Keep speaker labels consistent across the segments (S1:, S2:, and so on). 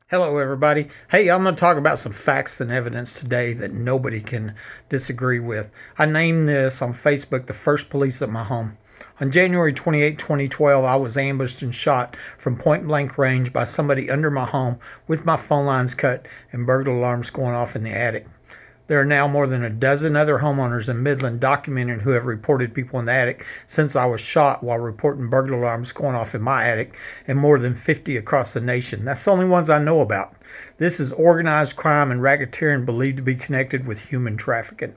S1: Hello, everybody. Hey, I'm going to talk about some facts and evidence today that nobody can disagree with. I named this on Facebook the first police at my home. On January 28, 2012, I was ambushed and shot from point blank range by somebody under my home with my phone lines cut and burglar alarms going off in the attic. There are now more than a dozen other homeowners in Midland documenting who have reported people in the attic since I was shot while reporting burglar alarms going off in my attic, and more than 50 across the nation. That's the only ones I know about. This is organized crime and racketeering believed to be connected with human trafficking.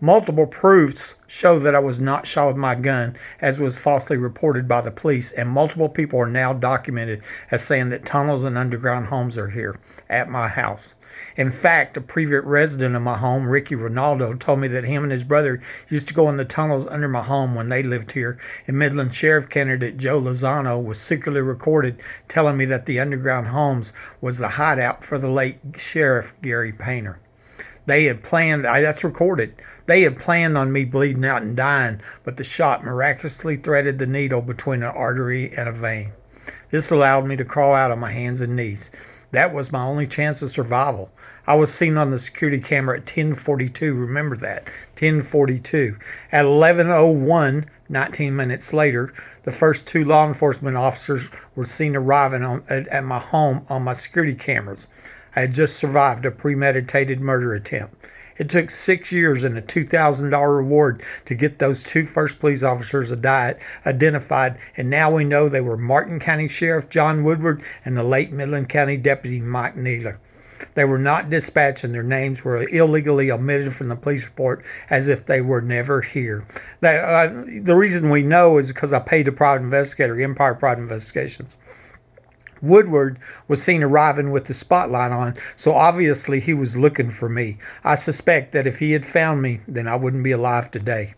S1: Multiple proofs show that I was not shot with my gun, as was falsely reported by the police, and multiple people are now documented as saying that tunnels and underground homes are here at my house. In fact, a previous resident of my home, Ricky Ronaldo, told me that him and his brother used to go in the tunnels under my home when they lived here, and Midland Sheriff candidate Joe Lozano was secretly recorded telling me that the underground homes was the hideout for the late Sheriff Gary Painter. They had planned, that's recorded, they had planned on me bleeding out and dying, but the shot miraculously threaded the needle between an artery and a vein. This allowed me to crawl out on my hands and knees. That was my only chance of survival. I was seen on the security camera at 10:42. Remember that, 10:42. At 11:01, 19 minutes later, the first two law enforcement officers were seen arriving at my home on my security cameras. I had just survived a premeditated murder attempt. It took 6 years and a $2,000 reward to get those two first police officers identified, and now we know they were Martin County Sheriff John Woodward and the late Midland County Deputy Mike Naylor. They were not dispatched, and their names were illegally omitted from the police report as if they were never here. The reason we know is because I paid a private investigator, Empire Private Investigations. Woodward was seen arriving with the spotlight on, so obviously he was looking for me. I suspect that if he had found me, then I wouldn't be alive today.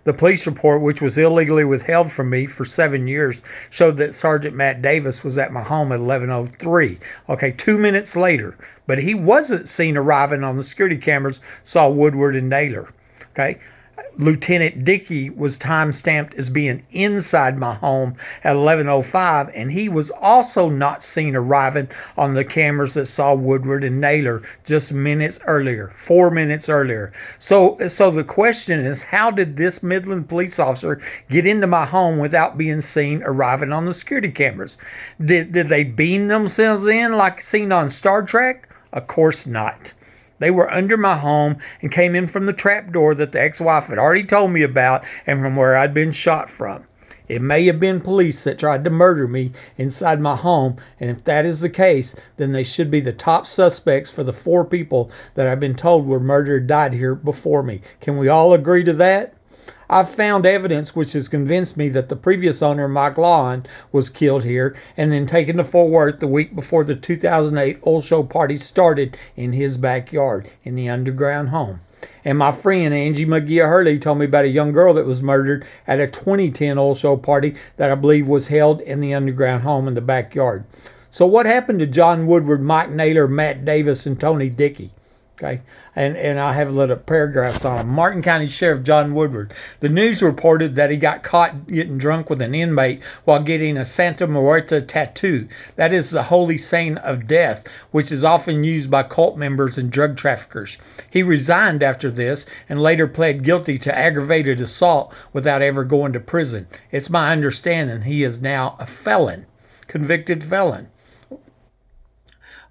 S1: The police report, which was illegally withheld from me for 7 years, showed that Sergeant Matt Davis was at my home at 11:03. Okay, 2 minutes later. But he wasn't seen arriving on the security cameras, saw Woodward and Naylor. Okay. Lieutenant Dickey was time-stamped as being inside my home at 11:05, and he was also not seen arriving on the cameras that saw Woodward and Naylor just minutes earlier, 4 minutes earlier. So the question is, how did this Midland police officer get into my home without being seen arriving on the security cameras? Did they beam themselves in like seen on Star Trek? Of course not. They were under my home and came in from the trapdoor that the ex-wife had already told me about and from where I'd been shot from. It may have been police that tried to murder me inside my home, and if that is the case, then they should be the top suspects for the 4 people that I've been told were murdered died here before me. Can we all agree to that? I've found evidence which has convinced me that the previous owner, Mike Lawn, was killed here and then taken to Fort Worth the week before the 2008 oil show party started in his backyard in the underground home. And my friend Angie McGee Hurley told me about a young girl that was murdered at a 2010 oil show party that I believe was held in the underground home in the backyard. So what happened to John Woodward, Mike Naylor, Matt Davis, and Tony Dickey? Okay, and I have a little paragraphs on him. Martin County Sheriff John Woodward. The news reported that he got caught getting drunk with an inmate while getting a Santa Muerta tattoo. That is the holy saint of death, which is often used by cult members and drug traffickers. He resigned after this and later pled guilty to aggravated assault without ever going to prison. It's my understanding he is now a felon, convicted felon.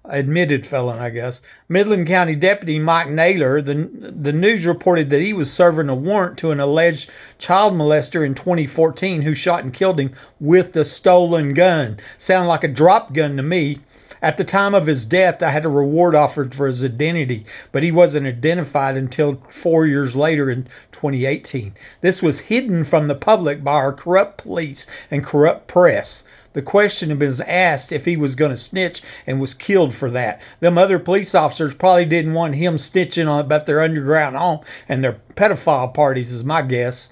S1: Admitted felon, I guess. Midland County Deputy Mike Naylor, the news reported that he was serving a warrant to an alleged child molester in 2014 who shot and killed him with the stolen gun. Sound like a drop gun to me. At the time of his death, I had a reward offered for his identity, but he wasn't identified until 4 years later in 2018. This was hidden from the public by our corrupt police and corrupt press. The question had been asked if he was going to snitch and was killed for that. Them other police officers probably didn't want him snitching on about their underground home and their pedophile parties is my guess.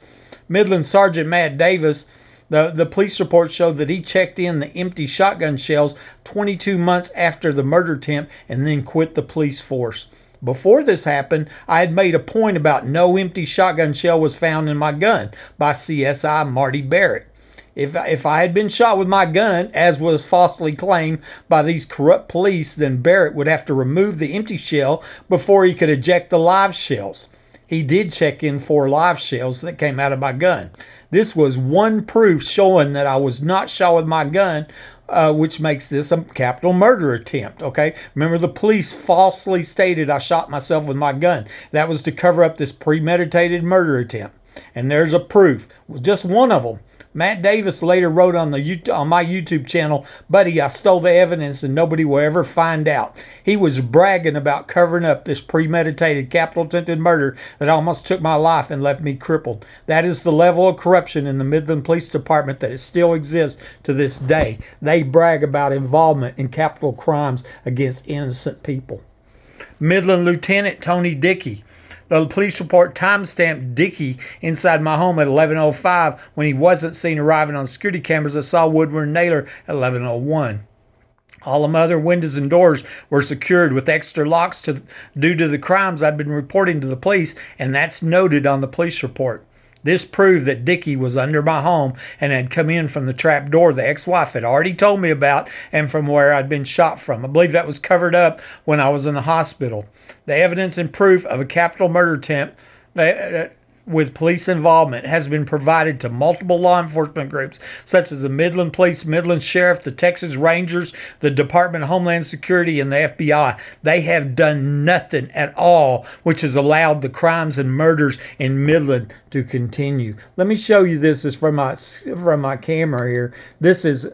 S1: Midland Sergeant Matt Davis, the police report showed that he checked in the empty shotgun shells 22 months after the murder attempt and then quit the police force. Before this happened, I had made a point about no empty shotgun shell was found in my gun by CSI Marty Barrett. If I had been shot with my gun, as was falsely claimed by these corrupt police, then Barrett would have to remove the empty shell before he could eject the live shells. He did check in 4 live shells that came out of my gun. This was one proof showing that I was not shot with my gun, which makes this a capital murder attempt, okay? Remember, the police falsely stated I shot myself with my gun. That was to cover up this premeditated murder attempt. And there's a proof, just one of them. Matt Davis later wrote on my YouTube channel, "Buddy, I stole the evidence and nobody will ever find out." He was bragging about covering up this premeditated capital attempted murder that almost took my life and left me crippled. That is the level of corruption in the Midland Police Department that it still exists to this day. They brag about involvement in capital crimes against innocent people. Midland Lieutenant Tony Dickey. The police report timestamped Dickey inside my home at 11:05 when he wasn't seen arriving on security cameras that saw Woodward and Naylor at 11:01. All the other windows and doors were secured with extra locks due to the crimes I'd been reporting to the police, and that's noted on the police report. This proved that Dickey was under my home and had come in from the trap door the ex-wife had already told me about and from where I'd been shot from. I believe that was covered up when I was in the hospital. The evidence and proof of a capital murder attempt with police involvement has been provided to multiple law enforcement groups such as the Midland Police, Midland Sheriff, the Texas Rangers, the Department of Homeland Security, and the FBI. They have done nothing at all, which has allowed the crimes and murders in Midland to continue. Let me show you this. Is from my camera here. This is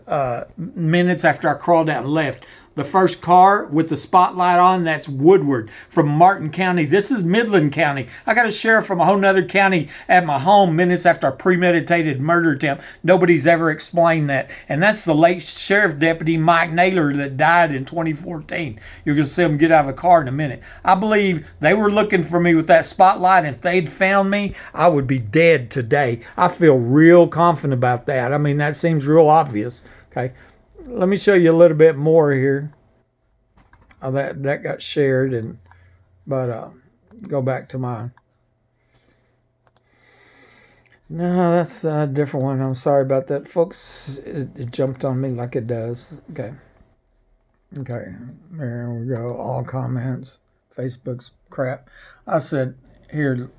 S1: minutes after I crawled out and left. The first car with the spotlight on, that's Woodward from Martin County. This is Midland County. I got a sheriff from a whole nother county at my home minutes after a premeditated murder attempt. Nobody's ever explained that. And that's the late sheriff deputy Mike Naylor that died in 2014. You're going to see him get out of a car in a minute. I believe they were looking for me with that spotlight. If they'd found me, I would be dead today. I feel real confident about that. I mean, that seems real obvious. Okay. Let me show you a little bit more here. Oh, that got shared, but go back to mine. No, that's a different one. I'm sorry about that, folks. It jumped on me like it does. Okay, there we go. All comments. Facebook's crap. I said here.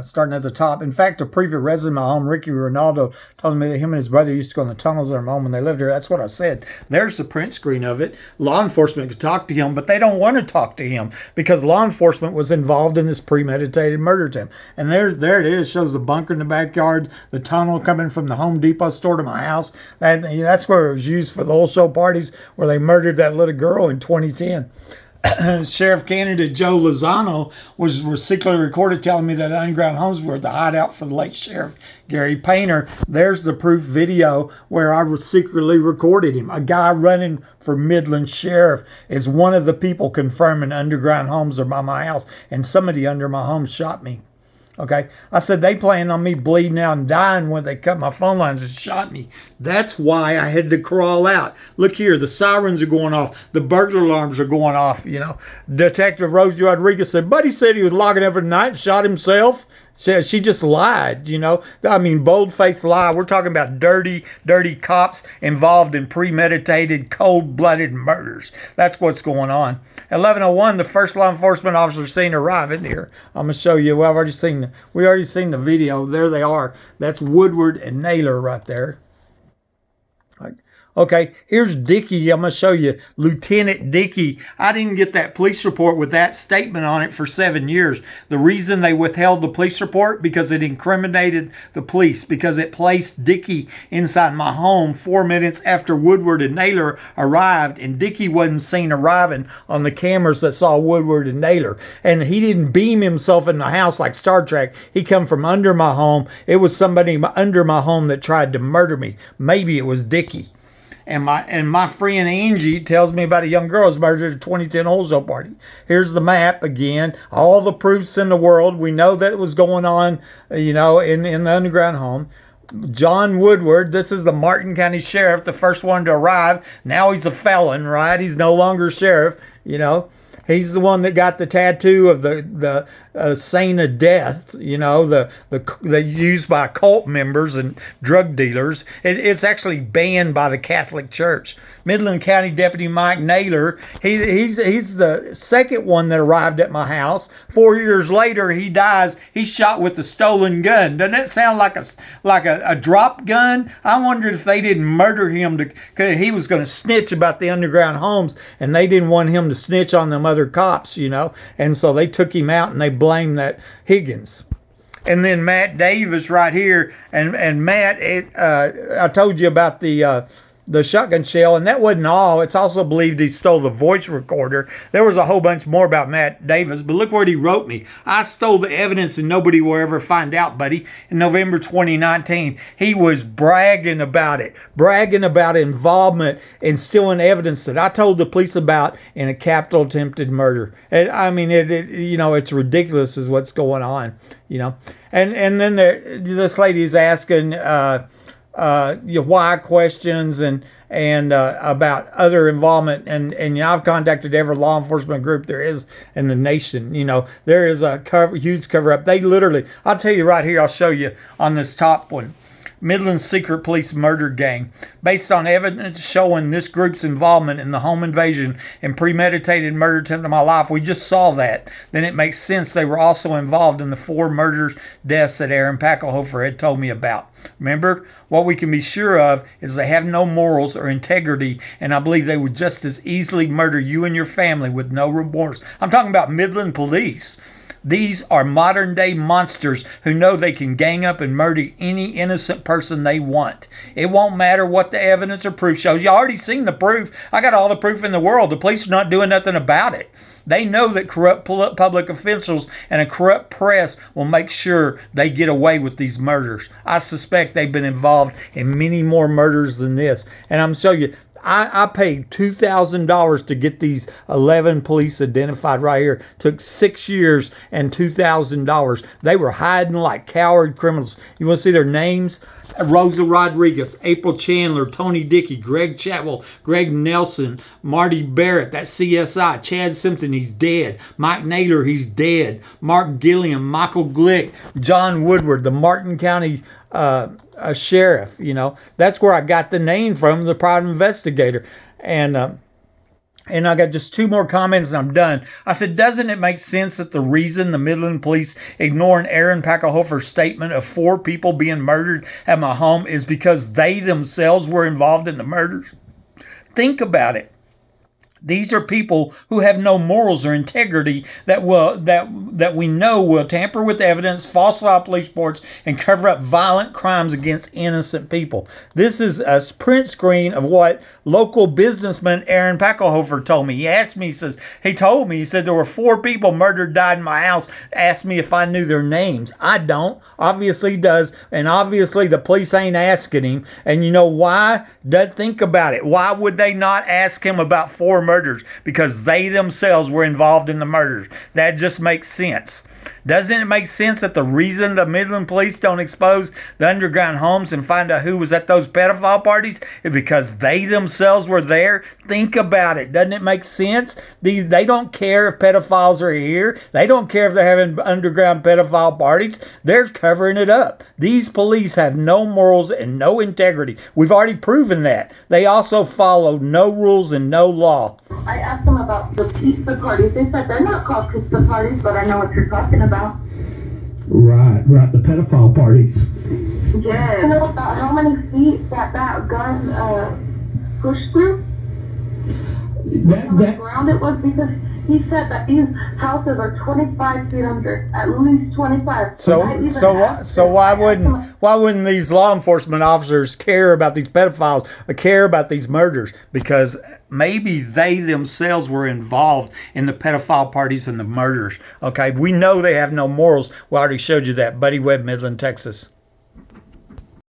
S1: Starting at the top. In fact, a previous resident of my home, Ricky Ronaldo, told me that him and his brother used to go in the tunnels of their home when they lived here. That's what I said. There's the print screen of it. Law enforcement could talk to him, but they don't want to talk to him because law enforcement was involved in this premeditated murder attempt. And there it is. It shows the bunker in the backyard, the tunnel coming from the Home Depot store to my house. That's where it was used for the old show parties where they murdered that little girl in 2010. Sheriff candidate Joe Lozano was secretly recorded telling me that underground homes were the hideout for the late Sheriff Gary Painter. There's the proof video where I secretly recorded him. A guy running for Midland Sheriff is one of the people confirming underground homes are by my house, and somebody under my home shot me. Okay, I said they planned on me bleeding out and dying when they cut my phone lines and shot me. That's why I had to crawl out. Look here, the sirens are going off. The burglar alarms are going off. Detective Rosie Rodriguez said, "Buddy said he was logging up for the night and shot himself." She just lied, I mean, bold-faced lie. We're talking about dirty, dirty cops involved in premeditated, cold-blooded murders. That's what's going on. 11:01, the first law enforcement officer seen arrive in here. I'm going to show you. Well, we already seen the video. There they are. That's Woodward and Naylor right there. Okay, here's Dickey. I'm going to show you Lieutenant Dickey. I didn't get that police report with that statement on it for 7 years. The reason they withheld the police report, because it incriminated the police, because it placed Dickey inside my home 4 minutes after Woodward and Naylor arrived, and Dickey wasn't seen arriving on the cameras that saw Woodward and Naylor. And he didn't beam himself in the house like Star Trek. He come from under my home. It was somebody under my home that tried to murder me. Maybe it was Dickey. And my friend Angie tells me about a young girl who's murdered at a 2010 wholesale party. Here's the map again. All the proofs in the world. We know that it was going on, in the underground home. John Woodward, this is the Martin County Sheriff, the first one to arrive. Now he's a felon, right? He's no longer sheriff. You know, he's the one that got the tattoo of the saint of death. You know, the used by cult members and drug dealers. It's actually banned by the Catholic Church. Midland County Deputy Mike Naylor, he's the second one that arrived at my house. 4 years later, he dies. He's shot with a stolen gun. Doesn't that sound like a drop gun? I wondered if they didn't murder him because he was going to snitch about the underground homes, and they didn't want him to snitch on them other cops, you know. And so they took him out and they blamed that Higgins. And then Matt Davis right here, and Matt, I told you about the shotgun shell, and that wasn't all. It's also believed he stole the voice recorder. There was a whole bunch more about Matt Davis, but look what he wrote me. I stole the evidence and nobody will ever find out, buddy. In November 2019, he was bragging about involvement in stealing evidence that I told the police about in a capital attempted murder. And I mean, you know, it's ridiculous is what's going on, you know. And then this lady is asking, why questions and about other involvement, and you know, I've contacted every law enforcement group there is in the nation. You know, there is a huge cover up. They literally, I'll tell you right here, I'll show you on this top one. Midland Secret Police Murder Gang. Based on evidence showing this group's involvement in the home invasion and premeditated murder attempt of my life, we just saw that. Then it makes sense they were also involved in the 4 murders, deaths that Aaron Pachlhofer had told me about. Remember, what we can be sure of is they have no morals or integrity, and I believe they would just as easily murder you and your family with no remorse. I'm talking about Midland Police. These are modern day monsters who know they can gang up and murder any innocent person they want. It won't matter what the evidence or proof shows. You already seen the proof. I got all the proof in the world. The police are not doing nothing about it. They know that corrupt public officials and a corrupt press will make sure they get away with these murders. I suspect they've been involved in many more murders than this. And I'm showing you, I paid $2,000 to get these 11 police identified right here. Took 6 years and $2,000. They were hiding like coward criminals. You want to see their names? Rosa Rodriguez, April Chandler, Tony Dickey, Greg Chatwell, Greg Nelson, Marty Barrett, that CSI, Chad Simpson, he's dead. Mike Naylor, he's dead. Mark Gilliam, Michael Glick, John Woodward, the Martin County a sheriff. You know, that's where I got the name from, the private investigator. And I got just 2 more comments and I'm done. I said, doesn't it make sense that the reason the Midland Police ignoring Aaron Pachlhofer's statement of 4 people being murdered at my home is because they themselves were involved in the murders? Think about it. These are people who have no morals or integrity that we know will tamper with evidence, falsify police reports, and cover up violent crimes against innocent people. This is a print screen of what local businessman Aaron Pachlhofer told me. He asked me, he said there were 4 people murdered, died in my house. Asked me if I knew their names. I don't. Obviously he does, and obviously the police ain't asking him. And you know why? Think about it. Why would they not ask him about 4 murders? Because they themselves were involved in the murders. That just makes sense. Doesn't it make sense that the reason the Midland Police don't expose the underground homes and find out who was at those pedophile parties is because they themselves were there? Think about it. Doesn't it make sense? They don't care if pedophiles are here. They don't care if they're having underground pedophile parties. They're covering it up. These police have no morals and no integrity. We've already proven that. They also follow no rules and no law.
S2: I asked them about the pizza parties. They said they're not called pizza parties, but I know what you're talking about.
S3: Right, the pedophile parties.
S2: Yeah. You know about how many feet that gun pushed through? How much ground it was? Because he said that these houses are 25 feet under, at least 25.
S1: So why wouldn't these law enforcement officers care about these pedophiles or care about these murders? Because maybe they themselves were involved in the pedophile parties and the murders. Okay, we know they have no morals. We already showed you that. Buddy Webb, Midland, Texas.